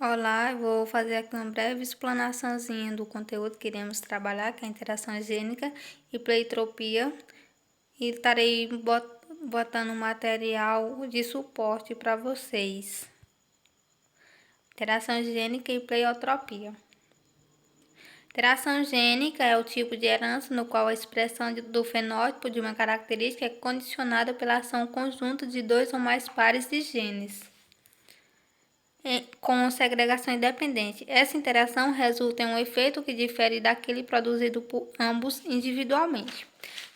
Olá, eu vou fazer aqui uma breve explanaçãozinha do conteúdo que iremos trabalhar, que é a interação gênica e pleiotropia, e estarei botando material de suporte para vocês. Interação gênica e pleiotropia. Interação gênica é o tipo de herança no qual a expressão do fenótipo de uma característica é condicionada pela ação conjunta de dois ou mais pares de genes com segregação independente. Essa interação resulta em um efeito que difere daquele produzido por ambos individualmente.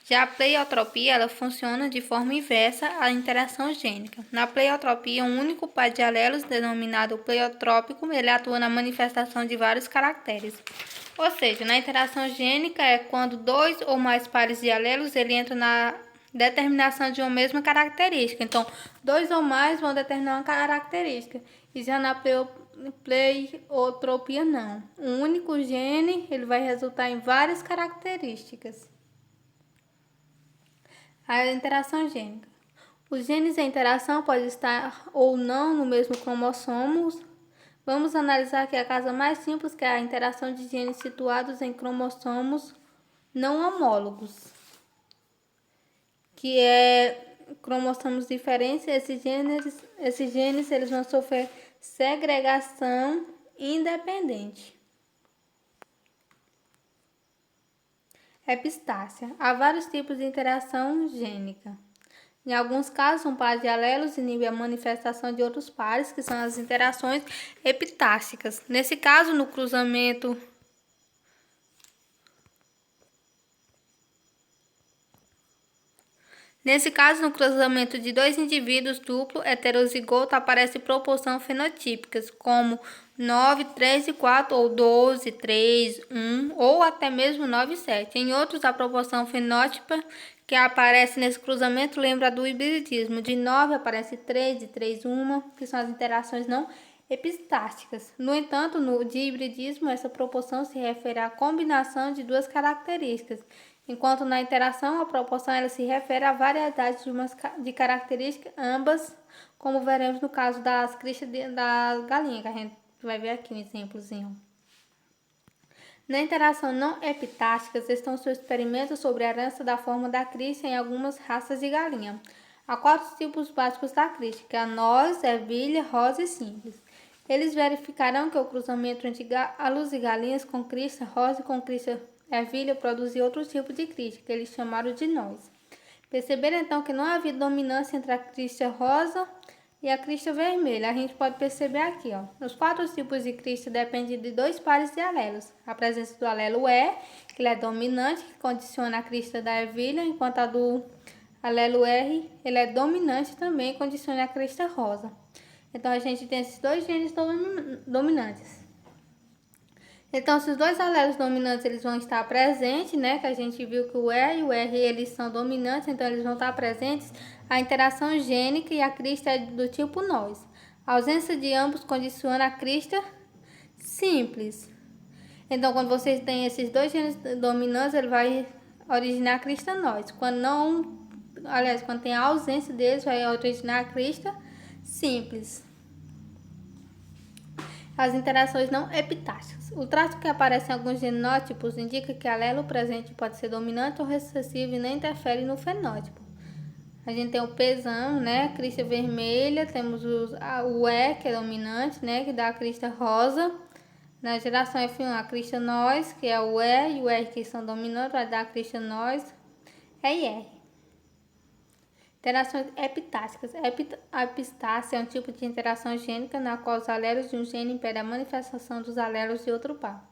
Já a pleiotropia, ela funciona de forma inversa à interação gênica. Na pleiotropia, um único par de alelos, denominado pleiotrópico, ele atua na manifestação de vários caracteres. Ou seja, na interação gênica é quando dois ou mais pares de alelos ele entram na determinação de uma mesma característica. Então, dois ou mais vão determinar uma característica. E já na pleiotropia não. Um único gene ele vai resultar em várias características. A interação gênica. Os genes em interação podem estar ou não no mesmo cromossomo. Vamos analisar aqui a causa mais simples, que é a interação de genes situados em cromossomos não homólogos, que é cromossomos diferentes. Esses genes eles vão sofrer segregação independente. Epistácia. Há vários tipos de interação gênica. Em alguns casos, um par de alelos inibe a manifestação de outros pares, que são as interações epitáxicas. Nesse caso, no cruzamento de dois indivíduos duplo heterozigoto aparece proporção fenotípicas, como 9, 3 e 4, ou 12, 3, 1, ou até mesmo 9 e 7. Em outros, a proporção fenótipa que aparece nesse cruzamento lembra do hibridismo. De 9 aparece 3, de 3, 1, que são as interações não epistásticas. No entanto, no de hibridismo, essa proporção se refere à combinação de duas características, enquanto na interação a proporção ela se refere à variedade de características, ambas, como veremos no caso das cristas das galinhas, que a gente vai ver aqui um exemplozinho. Na interação não epitástica estão seus experimentos sobre a herança da forma da crista em algumas raças de galinha. Há 4 tipos básicos da crista, que é a noz, ervilha, rosa e simples. Eles verificarão que o cruzamento entre alos e galinhas com crista rosa e com crista ervilha produzia outro tipo de crista, que eles chamaram de noz. Perceberam então que não havia dominância entre a crista rosa e a crista vermelha. A gente pode perceber aqui, ó. Os 4 tipos de crista dependem de dois pares de alelos. A presença do alelo E, que ele é dominante, que condiciona a crista da ervilha, enquanto a do alelo R, ele é dominante também, condiciona a crista rosa. Então, a gente tem esses dois genes dominantes. Então, se os dois alelos dominantes eles vão estar presentes, né? Que a gente viu que o E e o R eles são dominantes, então eles vão estar presentes. A interação gênica e a crista é do tipo nós. A ausência de ambos condiciona a crista simples. Então, quando vocês têm esses dois genes dominantes, ele vai originar a crista nós. Quando tem a ausência deles, vai originar a crista simples. As interações não epitáxicas. O traço que aparece em alguns genótipos indica que o alelo presente pode ser dominante ou recessivo e não interfere no fenótipo. A gente tem o Pzão, né, crista vermelha, temos o E, que é dominante, né, que dá a crista rosa. Na geração F1, a crista nós, que é o E e o R que são dominantes, vai dar a crista nós, E e R. Interações epitáxicas. A epistácia é um tipo de interação gênica na qual os alelos de um gene impedem a manifestação dos alelos de outro par.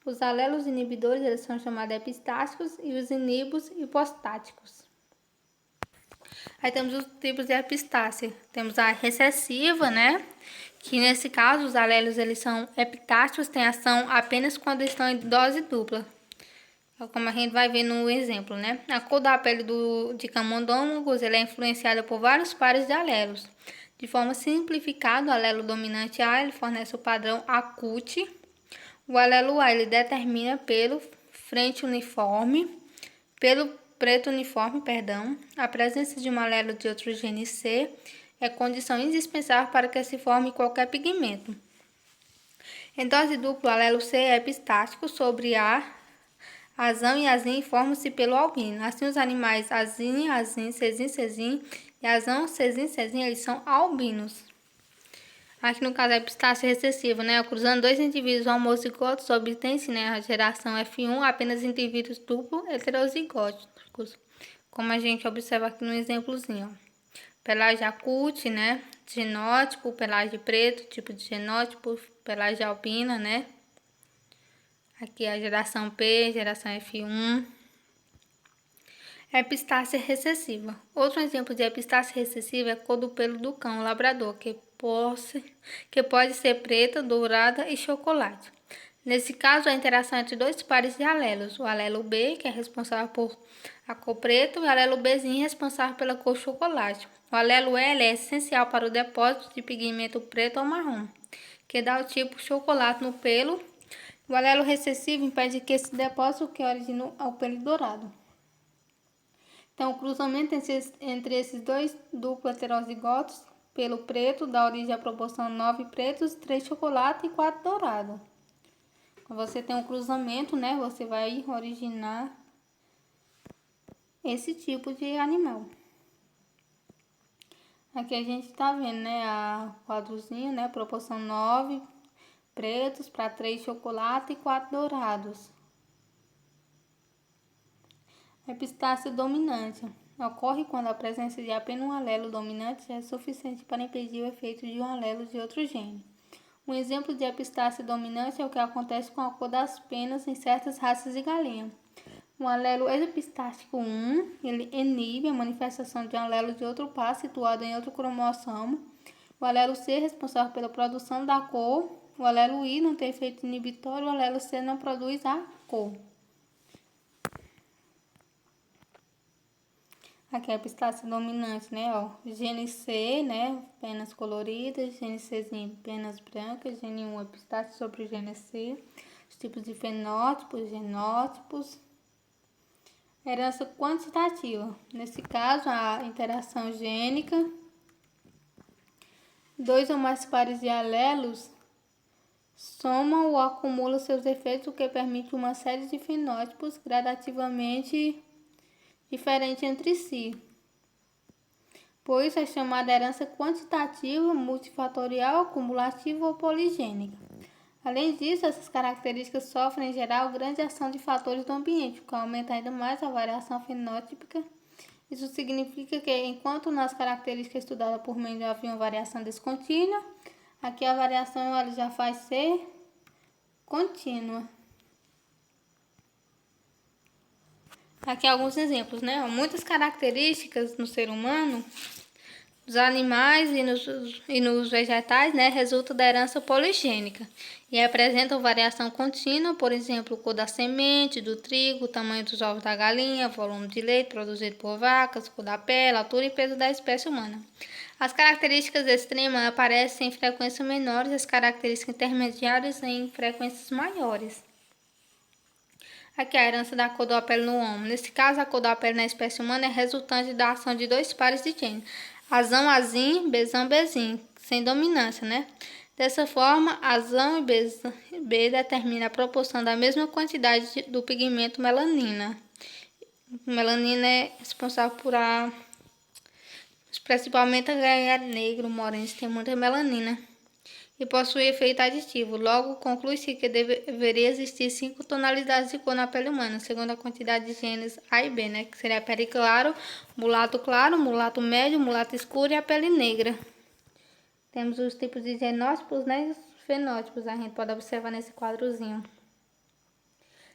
Os alelos inibidores eles são chamados epistáticos e os inibos hipostáticos. Aí temos os tipos de epistácia. Temos a recessiva, né? Que nesse caso os alelos eles são epitáticos, têm ação apenas quando estão em dose dupla. Como a gente vai ver no exemplo, né? A cor da pele de camundongos ele é influenciada por vários pares de alelos. De forma simplificada, o alelo dominante A ele fornece o padrão ACUT. O alelo A ele determina pelo preto uniforme, a presença de um alelo de outro gene C é condição indispensável para que se forme qualquer pigmento. Em dose dupla, o alelo C é epistático sobre A, azão e azim formam-se pelo albino. Assim, os animais azim, azim, cezim, cezim e azão, cezim, cezim, eles são albinos. Aqui no caso é epistácia recessiva, né? Cruzando dois indivíduos homozigotos, obtém-se, né, a geração F1 apenas indivíduos duplo heterozigóticos, como a gente observa aqui no exemplozinho. Ó. Pelagem acute, né? Genótipo, pelagem preto, tipo de genótipo, pelagem albina, né? Aqui a geração P, geração F1. Epistácia recessiva. Outro exemplo de epistácia recessiva é a cor do pelo do cão labrador, que pode ser preta, dourada e chocolate. Nesse caso, a interação entre dois pares de alelos, o alelo B, que é responsável por a cor preta, e o alelo Bzinho, responsável pela cor chocolate. O alelo L é essencial para o depósito de pigmento preto ou marrom, que dá o tipo chocolate no pelo. O alelo recessivo impede que esse depósito que origina o pelo dourado. Então, o cruzamento entre esses dois duplos heterozigotos, pelo preto, dá origem à proporção 9 pretos, 3 chocolate e 4 dourado. Quando você tem um cruzamento, né, você vai originar esse tipo de animal. Aqui a gente tá vendo, né, a quadrozinho, né, proporção 9 pretos para 3 chocolate e 4 dourados. Epistácia dominante. Ocorre quando a presença de apenas um alelo dominante é suficiente para impedir o efeito de um alelo de outro gene. Um exemplo de epistácia dominante é o que acontece com a cor das penas em certas raças de galinha. O alelo epistático 1, ele inibe a manifestação de um alelo de outro par situado em outro cromossomo. O alelo C é responsável pela produção da cor. O alelo I não tem efeito inibitório, o alelo C não produz a cor. Aqui é a epistácia dominante, né? Ó, gene C, né? Penas coloridas, gene Czinho, penas brancas, gene 1, epistácia sobre o gene C. Os tipos de fenótipos, genótipos. Herança quantitativa. Nesse caso, a interação gênica. Dois ou mais pares de alelos somam ou acumulam seus efeitos, o que permite uma série de fenótipos gradativamente diferentes entre si. Por isso é chamada herança quantitativa, multifatorial, acumulativa ou poligênica. Além disso, essas características sofrem em geral grande ação de fatores do ambiente, o que aumenta ainda mais a variação fenotípica. Isso significa que, enquanto nas características estudadas por meio havia uma variação descontínua, aqui a variação ela já faz ser contínua. Aqui alguns exemplos, né? Muitas características no ser humano, nos animais e nos vegetais, né, resultam da herança poligênica e apresentam variação contínua, por exemplo, cor da semente, do trigo, tamanho dos ovos da galinha, volume de leite produzido por vacas, cor da pele, altura e peso da espécie humana. As características extremas aparecem em frequências menores, as características intermediárias em frequências maiores. Aqui a herança da cor da pele no homem. Nesse caso, a cor da pele na espécie humana é resultante da ação de dois pares de genes, azão, azim, bezão, bezim, sem dominância, né? Dessa forma, azão e B determina a proporção da mesma quantidade do pigmento melanina. Melanina é responsável por principalmente a galha negro, moreno, tem muita melanina e possui efeito aditivo. Logo, conclui-se que deveria existir 5 tonalidades de cor na pele humana, segundo a quantidade de genes A e B, né? Que seria a pele claro, mulato médio, mulato escuro e a pele negra. Temos os tipos de genótipos, né? E os fenótipos, a gente pode observar nesse quadrozinho.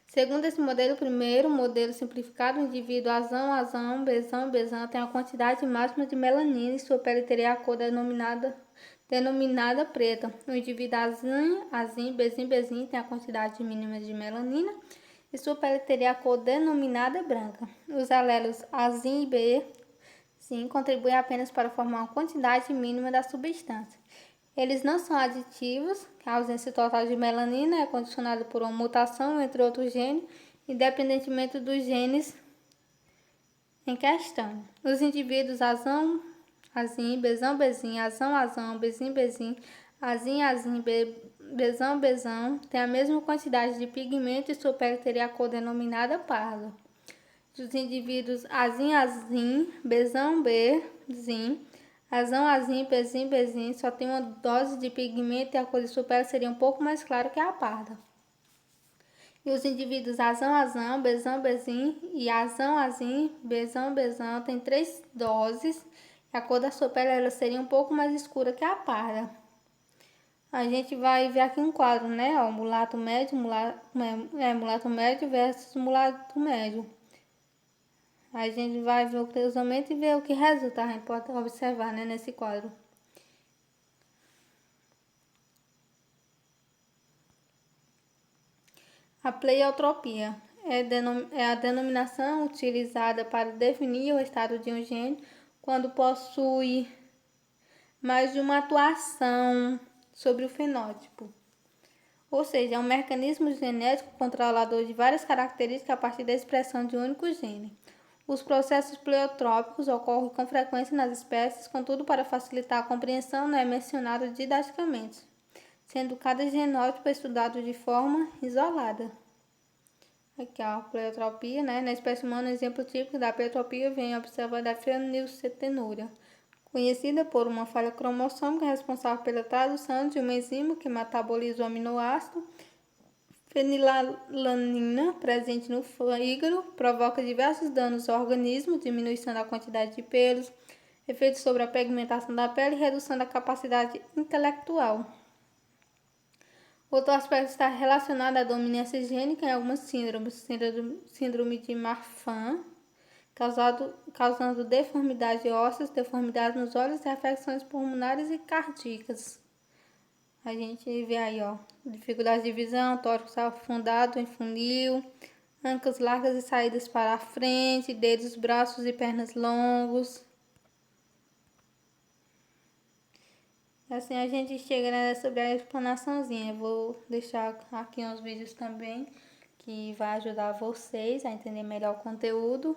Segundo esse modelo, o primeiro modelo simplificado, o indivíduo azão, bezão, tem a quantidade máxima de melanina e sua pele teria a cor denominada preta. O indivíduo azim, bezim, tem a quantidade mínima de melanina e sua pele teria a cor denominada branca. Os alelos azim e B, sim, contribuem apenas para formar uma quantidade mínima da substância. Eles não são aditivos, a ausência total de melanina é condicionada por uma mutação entre outros genes, independentemente dos genes em questão. Os indivíduos azim, bezão, bezim, azão, bezim, azim, besão tem a mesma quantidade de pigmento e sua pele teria a cor denominada pardo. Os indivíduos azim, besão, bezim, azim, bezim, só tem uma dose de pigmento e a cor de sua pele seria um pouco mais clara que a parda. E os indivíduos azão, besão, bezim e azim, besão têm 3 doses e a cor da sua pele ela seria um pouco mais escura que a parda. A gente vai ver aqui um quadro, né? Ó, mulato médio versus mulato médio. A gente vai ver o cruzamento e ver o que resulta. A gente pode observar, né, nesse quadro. A pleiotropia é a denominação utilizada para definir o estado de um gene quando possui mais de uma atuação sobre o fenótipo. Ou seja, é um mecanismo genético controlador de várias características a partir da expressão de um único gene. Os processos pleiotrópicos ocorrem com frequência nas espécies, contudo, para facilitar a compreensão, não é mencionado didaticamente, sendo cada genótipo estudado de forma isolada. Aqui, ó, a pleiotropia, né? Na espécie humana, o exemplo típico da pleiotropia vem observado a fenilcetonúria, conhecida por uma falha cromossômica responsável pela tradução de uma enzima que metaboliza o aminoácido fenilalanina, presente no fígado, provoca diversos danos ao organismo, diminuição da quantidade de pelos, efeitos sobre a pigmentação da pele e redução da capacidade intelectual. Outro aspecto está relacionado à dominância gênica em algumas síndromes, síndrome de Marfan, causando deformidade ósseas, deformidade nos olhos e afecções pulmonares e cardíacas. A gente vê aí, ó, dificuldade de visão, tórax afundado em funil, ancas largas e saídas para a frente, dedos, braços e pernas longos. Assim a gente chega, né, sobre a explanaçãozinha. Eu vou deixar aqui uns vídeos também que vai ajudar vocês a entender melhor o conteúdo.